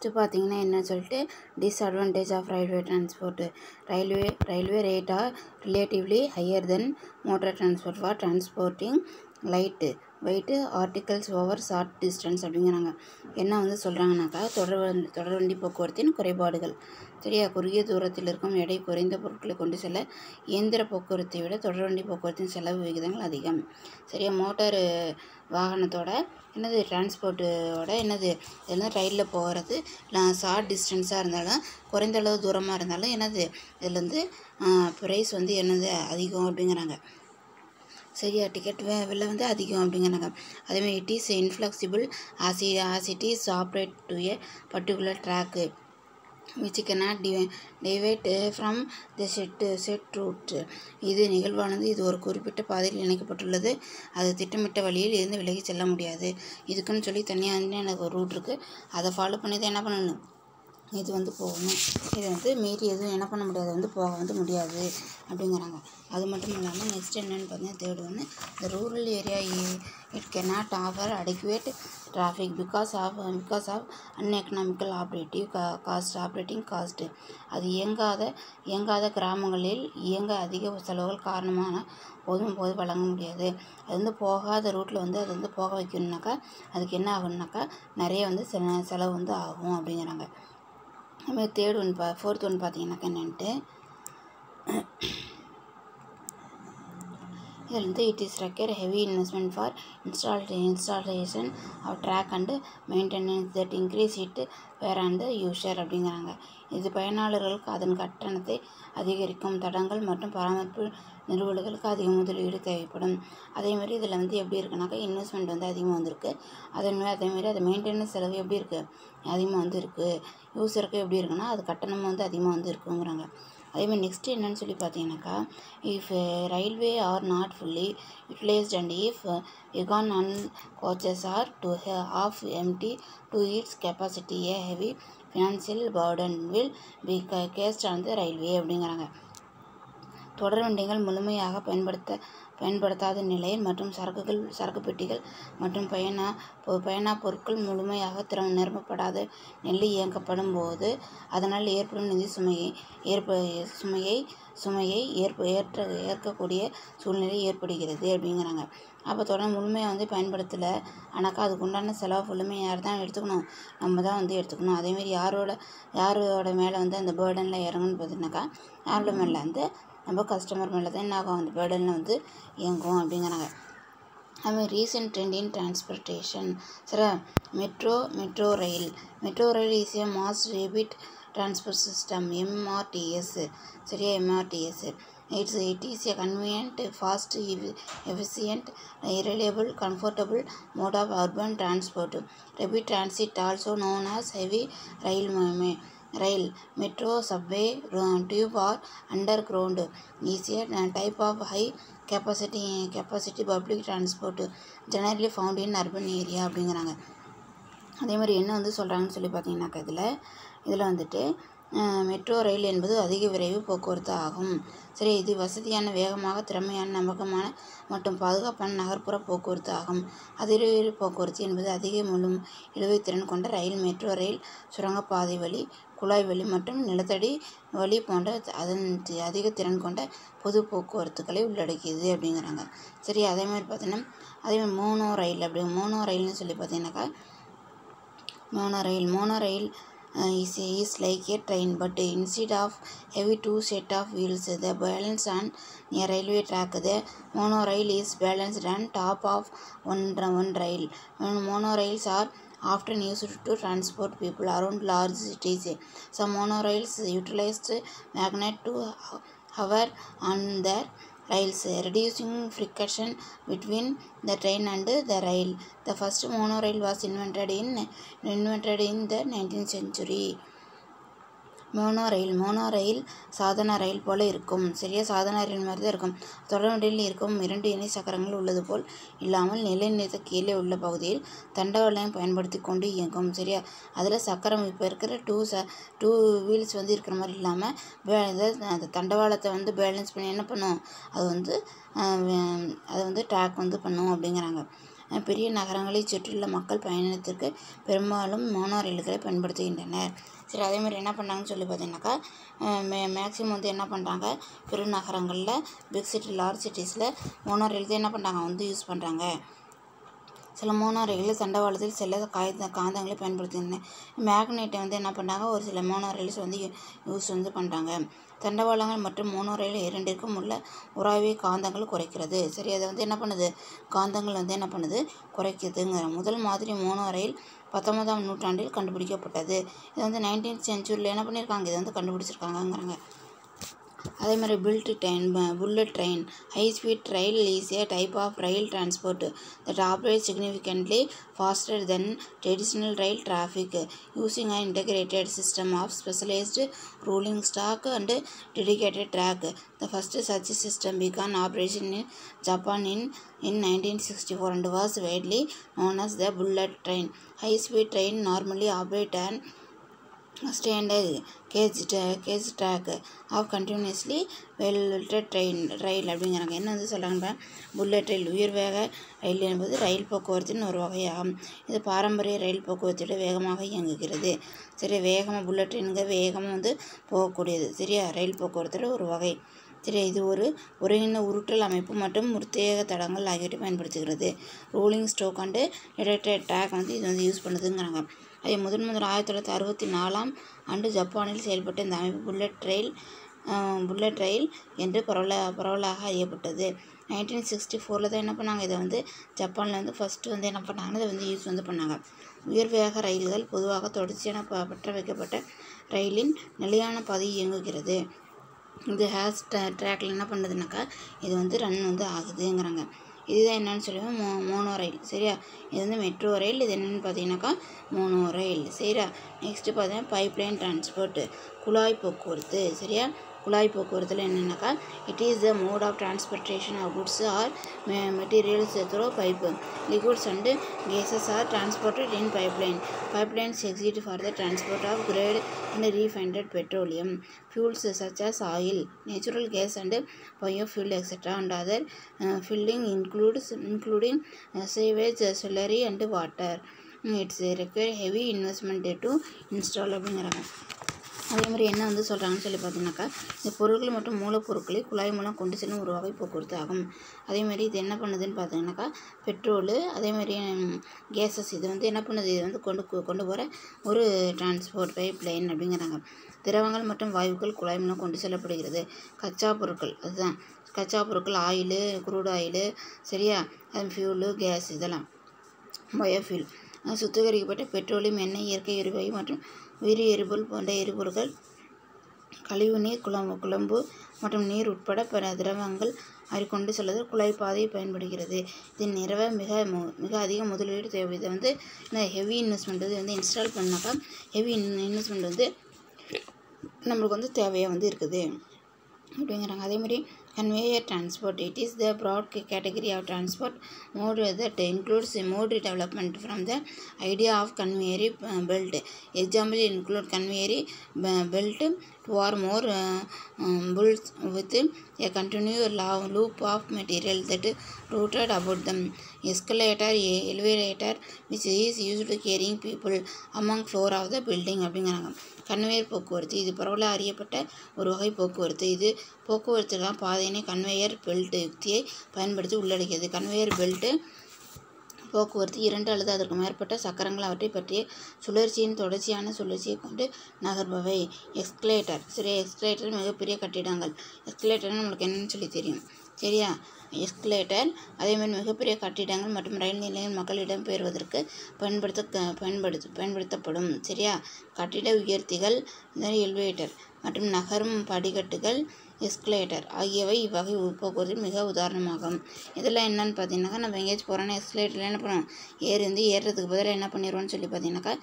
Next பார்த்தீங்கன்னா என்ன சொல்லிட்டு disadvantage of railway transport railway rate are relatively higher then motor transport for transporting light weight articles over short distance அப்படிங்கிறாங்க. என்ன வந்து சொல்கிறாங்கனாக்கா தொடர்வண்டி போக்குவரத்தின் குறைபாடுகள். சரியா, குறுகிய தூரத்தில் இருக்கும் எடை குறைந்த பொருட்களை கொண்டு செல்ல இயந்திர போக்குவரத்தை விட தொடர்வண்டி போக்குவரத்தின் செலவு விகிதங்கள் அதிகம். சரியா, மோட்டார் வாகனத்தோட டிரான்ஸ்போர்ட்டோட இதெல்லாம் ரயிலில் போகிறது ஷார்ட் டிஸ்டன்ஸாக இருந்தாலும் குறைந்த அளவு தூரமாக இருந்தாலும் இதில் வந்து ப்ரைஸ் வந்து அதிகம் அப்படிங்கிறாங்க. சரியா, டிக்கெட் விலை வந்து அதிகம் அப்படிங்கிறாங்க. அதேமாதிரி it is inflexible as it is operate to a particular track which cannot deviate from the set route. இது நிகழ்வானது இது ஒரு குறிப்பிட்ட பாதையில் இணைக்கப்பட்டுள்ளது. அது திட்டமிட்ட வழியில் இருந்து விலகி செல்ல முடியாது. இதுக்குன்னு சொல்லி தனியாக எனக்கு ஒரு ரூட் இருக்குது. அதை ஃபாலோ பண்ணி தான் என்ன பண்ணணும், இது வந்து போகணும். இதை வந்து மீறி எதுவும் என்ன பண்ண முடியாது, வந்து போக வந்து முடியாது அப்படிங்கிறாங்க. அது மட்டும் இல்லாமல் நெக்ஸ்ட் என்னென்னு பார்த்தீங்கன்னா தேர்ட் ஒன்று, இந்த rural area it cannot offer adequate traffic because of uneconomical operating cost. அது இயங்காத கிராமங்களில் அதிக செலவுகள் காரணமான போது வழங்க முடியாது. அது வந்து போகாத ரூட்டில் வந்து அது வந்து போக வைக்கணுன்னாக்கா அதுக்கு என்ன ஆகணுனாக்கா நிறைய வந்து செலவு வந்து ஆகும் அப்படிங்கிறாங்க. அதுமாதிரி ஃபோர்த் ஒன் பார்த்தீங்கன்னாக்கா என்னன்ட்டு இதில் வந்து it is require heavy investment for installation of track and maintenance that increase it wear and user அப்படிங்கிறாங்க. இது பயனாளர்களுக்கு அதன் கட்டணத்தை அதிகரிக்கும். தடங்கள் மற்றும் பராமரிப்பு நிறுவனங்களுக்கு அதிக முதலீடு தேவைப்படும். அதேமாதிரி இதில் வந்து எப்படி இருக்குனாக்கா இன்வெஸ்ட்மெண்ட் வந்து அதிகமாக வந்திருக்கு. அதேமாதிரி அது மெயின்டெனன்ஸ் செலவு எப்படி இருக்குது, அதிகமாக வந்து இருக்குது. யூஸருக்கு எப்படி இருக்குன்னா அது கட்டணமும் வந்து அதிகமாக வந்து இருக்குங்கிறாங்க. அதேமாதிரி நெக்ஸ்ட்டு என்னன்னு சொல்லி பார்த்தீங்கன்னாக்கா if railway are not fully utilised and if wagon and coaches are to half empty to its capacity, a heavy financial burden will be cast on the railway அப்படிங்கிறாங்க. தொடர்வண்டிகள் முழுமையாக பயன்படுத்தாத நிலையில் மற்றும் சரக்கு பெட்டிகள் மற்றும் பயண பொருட்கள் முழுமையாக நிரப்பப்படாத நிலை இயக்கப்படும் போது அதனால் ஏற்படும் நிதி சுமையை ஏற்கக்கூடிய சூழ்நிலை ஏற்படுகிறது அப்படிங்கிறாங்க. அப்போ தொடர்ந்து முழுமையாக வந்து பயன்படுத்தலை ஆனாக்கா அதுக்கு உண்டான செலவு ஃபுல்லுமே யார் தான் எடுத்துக்கணும், நம்ம தான் வந்து எடுத்துக்கணும். அதேமாதிரி யாரோட மேலே வந்து அந்த பேர்டனில் இறங்குன்னு பார்த்தீங்கன்னாக்கா யாரோட மேலே வந்து நம்ம கஸ்டமர் மேலே தான் என்ன ஆகும், அந்த பேர்டனில் வந்து இயங்கும் அப்படிங்கிறாங்க. அதுமாதிரி ரீசன்ட் ட்ரெண்ட் இன் டிரான்ஸ்போர்ட்டேஷன். சரி, metro rail is a mass rapid transport system, MRTS. சரியா, MRTS it is a convenient, fast, efficient, reliable, comfortable mode of urban transport. Rapid transit, also known as heavy rail, metro, subway, tube or underground, is a type of high capacity public transport generally found in urban area அப்படிங்கிறாங்க. அதேமாதிரி என்ன வந்து சொல்கிறாங்கன்னு சொல்லி பார்த்தீங்கன்னாக்கா இதில் வந்துட்டு metro rail என்பது அதிக விரைவு போக்குவரத்து ஆகும். சரி, இது வசதியான, வேகமாக, திறமையான, நம்பகமான மற்றும் பாதுகாப்பான நகர்ப்புற போக்குவரத்து ஆகும். அதிவிரைவு போக்குவரத்து என்பது அதிக இழுவைத்திறன் கொண்ட ரயில், மெட்ரோ ரயில் சுரங்கப்பாதை வழி, குழாய் வழி மற்றும் நிலத்தடி வழி போன்ற அதன் அதிக திறன் கொண்ட பொது போக்குவரத்துக்களை உள்ளடக்கியது அப்படிங்கிறாங்க. சரி, அதேமாதிரி பார்த்தீங்கன்னா மோனோ ரயில்னு சொல்லி பார்த்தீங்கன்னாக்கா mono rail is like a train, but instead of having two set of wheels the balance on a railway track, the monorail is balanced on top of one rail. Monorails are often used to transport people around large cities. Some monorails utilized magnet to hover on their rails, reducing friction between the train and the rail. The first monorail was invented in the 19th century. Monorail சாதாரண rail போல இருக்கும். சரியா, சாதாரண ரயில் மாதிரி தான் இருக்கும். தொடர்வண்டியில் இருக்கும் 2 இணை சக்கரங்கள் உள்ளது போல் இல்லாமல் நிலைநிறுத்த கீழே உள்ள பகுதியில் தண்டவாளம் பயன்படுத்தி கொண்டு இயங்கும். சரியா, அதில் சக்கரம் இப்போ இருக்கிற டூ வீல்ஸ் வந்து இருக்கிற மாதிரி இல்லாமல் அந்த தண்டவாளத்தை வந்து பேலன்ஸ் பண்ணி என்ன பண்ணும், அது வந்து ட்ராக் வந்து பண்ணும் அப்படிங்கிறாங்க. பெரிய நகரங்களை சுற்றியுள்ள மக்கள் பயணத்திற்கு பெரும்பாலும் மோனோ ரயில்களை பயன்படுத்துகின்றனர். சரி, அதேமாதிரி என்ன பண்ணாங்கன்னு சொல்லி பார்த்தீங்கன்னாக்கா மேக்ஸிமம் வந்து என்ன பண்ணுறாங்க, பெருநகரங்களில் பிக் சிட்டி லார்ஜ் சிட்டிஸில் மோனோ ரயில் தான் என்ன பண்ணுறாங்க வந்து யூஸ் பண்ணுறாங்க. சில மோனோ ரயில்கள் தண்டவாளத்தில் செல்ல காந்தங்களை பயன்படுத்துகின்றன. மேக்னெட்டை வந்து என்ன பண்ணுறாங்க, ஒரு சில மோனோ ரயில்ஸ் வந்து யூஸ் வந்து பண்ணுறாங்க. தண்டவாளங்கள் மற்றும் மோனோ ரயில் இரண்டிற்கும் உள்ள உராய்வை காந்தங்கள் குறைக்கிறது. சரி, அதை வந்து என்ன பண்ணுது, காந்தங்கள் வந்து என்ன பண்ணுது, குறைக்குதுங்கிற முதல் மாதிரி மோனோ ரயில் 19ஆம் நூற்றாண்டில் கண்டுபிடிக்கப்பட்டது. இது வந்து 19th century என்ன பண்ணியிருக்காங்க, இதை வந்து கண்டுபிடிச்சிருக்காங்கங்கிறாங்க. அதே மாதிரி bullet train high speed rail is a type of rail transport that operates significantly faster than traditional rail traffic using an integrated system of specialized rolling stock and dedicated track. The first such system began operation in Japan in 1964 and was widely known as the bullet train. High speed train normally operate an standard gauge track of continuously welded rail அப்படிங்கிறாங்க. என்ன வந்து சொல்கிறாங்க, bullet ரயில் உயர் வேக ரயில் என்பது ரயில் போக்குவரத்தின் ஒரு வகையாகும். இது பாரம்பரிய ரயில் போக்குவரத்தோட வேகமாக இயங்குகிறது. சரி, புல்லட் ட்ரெயினுங்க வேகமாக வந்து போகக்கூடியது. சரியா, ரயில் போக்குவரத்தோட ஒரு வகை. சரி, இது ஒரு ஒருங்கிணைந்த உருட்டல் அமைப்பு மற்றும் முர்த்தேக தடங்கள் ஆகியவற்றை பயன்படுத்துகிறது. Rolling stock and detected track வந்து இது வந்து யூஸ் பண்ணுதுங்கிறாங்க. அதை முதல் 1964ஆம் ஆண்டு ஜப்பானில் செயல்பட்ட இந்த அமைப்பு புல்லட் ரயில் என்று பரவலாக அறியப்பட்டது. 1964 தான் என்ன பண்ணாங்க, இதை வந்து ஜப்பானில் வந்து ஃபஸ்ட்டு வந்து என்ன பண்ணாங்கன்னா இதை வந்து யூஸ் வந்து பண்ணாங்க. உயர்வேக ரயில்கள் பொதுவாக தொடர்ச்சியான பற்ற வைக்கப்பட்ட ரயிலின் நிலையான பாதை இயங்குகிறது. இது ட்ராக்ல என்ன பண்ணுதுனாக்கா இது வந்து ரன் வந்து ஆகுதுங்கிறாங்க. இதுதான் என்னன்னு சொல்லுவேன் மோனோ ரயில். சரியா, இது வந்து மெட்ரோ ரயில். இது என்னென்னு பார்த்தீங்கன்னாக்கா மோனோ ரயில். சரியா, நெக்ஸ்ட்டு பார்த்தீங்கன்னா பைப்லைன் டிரான்ஸ்போர்ட் குழாய் போக்குவரத்து. சரியா, குழாய் போக்குவரத்தில் என்னென்னாக்கா it is the mode of transportation of goods or materials through pipe. Liquids and gases are transported in pipelines exist for the transport of grade and refined petroleum fuels such as oil, natural gas and biofuel etc. and other fueling including sewage, slurry and water. It's require heavy investment to install அப்படிங்கிறாங்க. அதே மாதிரி என்ன வந்து சொல்கிறாங்கன்னு சொல்லி பார்த்தீங்கன்னாக்கா இந்த பொருட்கள் மற்றும் மூலப்பொருட்களை குழாய் மூலம் கொண்டு செல்லும் ஒரு வகை போக்குவரத்து ஆகும். அதேமாதிரி இது என்ன பண்ணுதுன்னு பார்த்தீங்கன்னாக்கா பெட்ரோலு அதேமாதிரி கேஸஸ் இது வந்து என்ன பண்ணுது, இது வந்து கொண்டு போகிற ஒரு டிரான்ஸ்போர்ட் பைப்லைன் அப்படிங்கிறாங்க. திரவங்கள் மற்றும் வாயுக்கள் குழாய் மூலம் கொண்டு செல்லப்படுகிறது. கச்சா பொருட்கள் ஆயிலு, குரூட் ஆயிலு, சரியா, அது ஃபியூலு, கேஸ், இதெல்லாம் பயோஃபியூல், சுத்திகரிக்கப்பட்ட பெட்ரோலியம், எண்ணெய், இயற்கை எரிவாயு மற்றும் உயிரி எரிபொருள் போன்ற எரிபொருட்கள், கழிவுநீர், குழம்பு மற்றும் நீர் உட்பட பிற திரவங்கள் கொண்டு செல்வதில் குழாய் பாதை பயன்படுகிறது. இது நிறவ மிக அதிக முதலீடு தேவை. இதை வந்து ஹெவி இன்வெஸ்ட்மெண்ட் வந்து இன்ஸ்டால் பண்ணாக்கா ஹெவி இன்வெஸ்ட்மெண்ட் வந்து நம்மளுக்கு வந்து தேவையாக வந்து இருக்குது அப்படிங்கிறாங்க. அதேமாதிரி conveyor transport, it is the broad category of transport mode that includes mode development from the idea of conveyor belt. Example include conveyor belt, 2 or more bolts with a continuous loop of material that routed about them. Escalator, elevator which is used to carrying people among floor of the building அப்படிங்கிறாங்க. Conveyor போக்குவரத்து இது பரவலாக அறியப்பட்ட ஒரு வகை போக்குவரத்து. இது போக்குவரத்துக்கான பாதையினை கன்வேயர் பெல்ட் யுக்தியை பயன்படுத்தி உள்ளடக்கியது. கன்வேயர் பெல்ட் போக்குவரத்து 2 அல்லது அதற்கு மேற்பட்ட சக்கரங்கள் அவற்றை பற்றிய சுழற்சியின் தொடர்ச்சியான சுழற்சியை கொண்டு நகர்பவை. எஸ்கலேட்டர், சரி, எஸ்கலேட்டர் மிகப்பெரிய கட்டிடங்கள். எஸ்கலேட்டர்னு நம்மளுக்கு என்னன்னு சொல்லி தெரியும், சரியா. எஸ்கலேட்டர் அதேமாதிரி மிகப்பெரிய கட்டிடங்கள் மற்றும் ரயில் நிலையம் மக்களிடம் பெறுவதற்கு பயன்படுத்தப்படும், சரியா. கட்டிட உயர்த்திகள், எலிவேட்டர் மற்றும் நகரும் படிக்கட்டுகள், எஸ்கலேட்டர் ஆகியவை இவ்வகை போக்குவரத்து மிக உதாரணமாகும். இதெல்லாம் என்னன்னு பார்த்தீங்கன்னாக்கா நம்ம எங்கேயாச்சும் போகிறோன்னா எஸ்கலேட்டரில் என்ன பண்ணுவோம், ஏறுறதுக்கு பதிலாக என்ன பண்ணிடுவோம்னு சொல்லி பார்த்தீங்கன்னாக்கா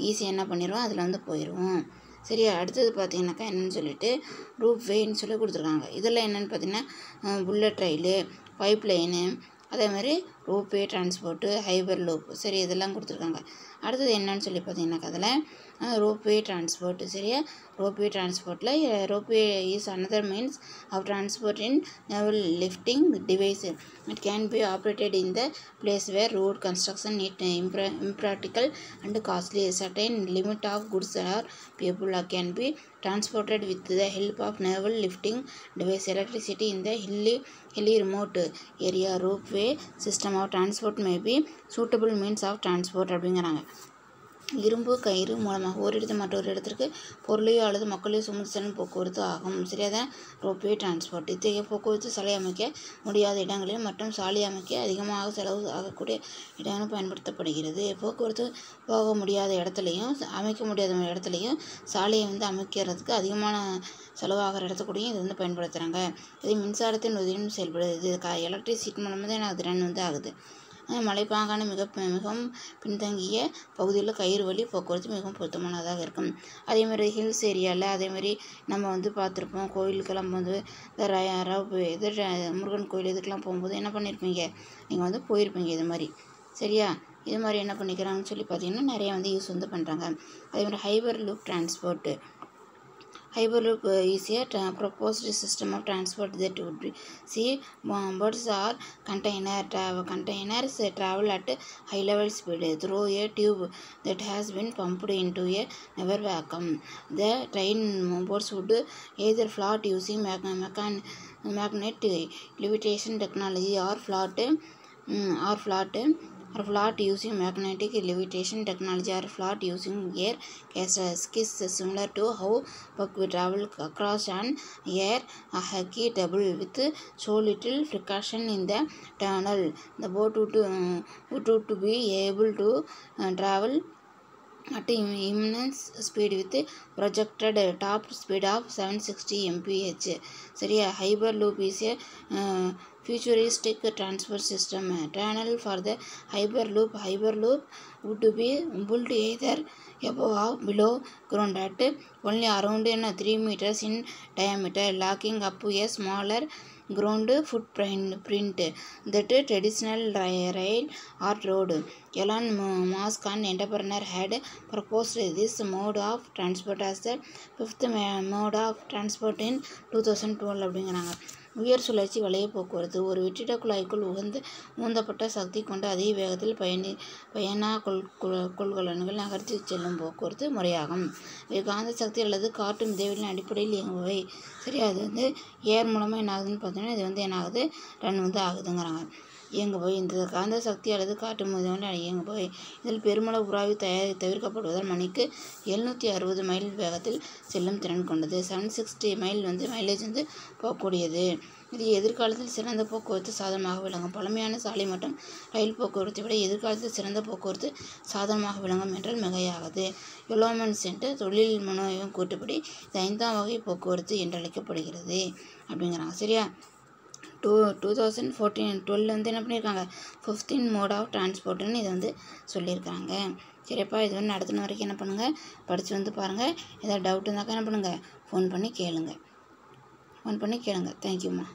ஈஸியாக என்ன பண்ணிடுவோம், அதில் வந்து போயிடுவோம், சரியா. அடுத்தது பார்த்தீங்கன்னாக்கா என்னென்னு சொல்லிட்டு ரூப் வேன்னு சொல்லி கொடுத்துருக்காங்க. இதெல்லாம் என்னென்னு பார்த்தீங்கன்னா புல்லட் ரயிலு, பைப் லைனு, அதே மாதிரி ரோப்வே டிரான்ஸ்போர்ட்டு, ஹைபர் லூப், சரி, இதெல்லாம் கொடுத்துருக்காங்க. அடுத்தது என்னன்னு சொல்லி பார்த்தீங்கன்னாக்கா அதில் ரோப்வே டிரான்ஸ்போர்ட். சரியா, ரோப்வே டிரான்ஸ்போர்ட்டில் ropeway is another means of transport in naval lifting device. It can be operated in the place where road construction is impractical and costly. Certain limit of goods or people can be transported with the help of naval lifting device. Electricity in the hilly remote area. Ropeway system of transport may be suitable means of transport அப்படிங்கிறாங்க. இரும்பு கயிறு மூலமாக ஒரு இடத்து மற்றொரு இடத்திற்கு பொருளையோ அல்லது மக்களையோ சுமந்து செல்லும் போக்குவரத்து ஆகும். சரியாதான் ரோப்வே டிரான்ஸ்போர்ட். இத்தகைய போக்குவரத்து சாலை அமைக்க முடியாத இடங்களில் மற்றும் சாலை அமைக்க அதிகமாக செலவு ஆகக்கூடிய இடங்களும் பயன்படுத்தப்படுகிறது. போக்குவரத்து போக முடியாத இடத்துலையும் அமைக்க முடியாத இடத்துலையும் சாலையை அமைக்கிறதுக்கு அதிகமான செலவாகிற இடத்துக்கூடையும் இது பயன்படுத்துகிறாங்க. இது மின்சாரத்தின் உதவியும் செயல்படுது. இது எலக்ட்ரிசிட்டி மூலமாக தான் எனக்கு ரன் ஆகுது. மலைப்பாங்கான மிகவும் பின்தங்கிய பகுதியில் கயிறு வழி போக்குவரத்து மிகவும் பொருத்தமானதாக இருக்கும். அதேமாதிரி ஹில்ஸ் ஏரியாவில் அதேமாதிரி நம்ம பார்த்துருப்போம். கோயிலுக்கெல்லாம் இது முருகன் கோயில் இதுக்கெல்லாம் போகும்போது என்ன பண்ணியிருப்பீங்க, நீங்கள் போயிருப்பீங்க இது மாதிரி. சரியா, இது மாதிரி என்ன பண்ணிக்கிறாங்கன்னு சொல்லி பார்த்தீங்கன்னா நிறைய யூஸ் பண்ணுறாங்க. அதேமாதிரி hyperloop transport. Hyperloop is a proposed system of transport that would see birds or containers travel at high level speed through a tube that has been pumped into a never vacuum. The train boats would either float using magnet levitation technology or float using magnetic levitation technology or float using air skids, similar to how buck travel across an air hockey table with so little friction in the tunnel. The boat would be able to travel at immense speed with projected top speed of 760 mph. சரியா, Hyperloop is a futuristic transport system. Tunnel for the Hyperloop would be built either above or below ground at only around 3 meters in diameter, locking up a smaller ground footprint that traditional rail or road. Elon Musk, an entrepreneur, had proposed this mode of transport as the fifth mode of transport in 2012 அப்படிங்கிறாங்க. உயர் சுழற்சி வளைய போக்குவரத்து ஒரு வெற்றிட குழாய்க்குள் ஊந்தப்பட்ட சக்தி கொண்டு அதே வேகத்தில் பயணா கொள்கலன்கள் நகர்த்தி செல்லும் போக்குவரத்து முறையாகும். இவை காந்த சக்தி அல்லது காற்று மிதவைகளின் அடிப்படையில் இயங்குபவை. சரி, அது ஏர் மூலமாக என்ன ஆகுதுன்னு பார்த்தீங்கன்னா இது என்ன ஆகுது, ரன் ஆகுதுங்கிறாங்க. இயங்குபவை இந்த காந்த சக்தி அல்லது காற்று மிதவைகள் இயங்குபவை. இதில் பெருமளவு உராய்வு தவிர்க்கப்படுவதால் மணிக்கு 760 மைல் வேகத்தில் செல்லும் திறன் கொண்டது. 760 மைல் மைலேஜ் போகக்கூடியது. இது எதிர்காலத்தில் சிறந்த போக்குவரத்து சாதனமாக விளங்கும். பழமையான சாலை மற்றும் ரயில் போக்குவரத்தை விட எதிர்காலத்தில் சிறந்த போக்குவரத்து சாதனமாக விளங்கும் என்றால் மிகையாகாது. யுலோமன் சென்ட் தொழில் முனையும் கூட்டுப்படி இது 5ஆம் வகை போக்குவரத்து என்று அழைக்கப்படுகிறது அப்படிங்கிறாங்க. சரியா, 2012 என்ன பண்ணியிருக்காங்க, 15 மோட் ஆஃப் டிரான்ஸ்போர்ட்னு இதை சொல்லியிருக்காங்க. சரிப்பா, இது நடத்தின வரைக்கும் என்ன பண்ணுங்கள், படித்து பாருங்கள். ஏதாவது டவுட் இருந்தாக்கா என்ன பண்ணுங்கள், ஃபோன் பண்ணி கேளுங்க. தேங்க்யூம்மா.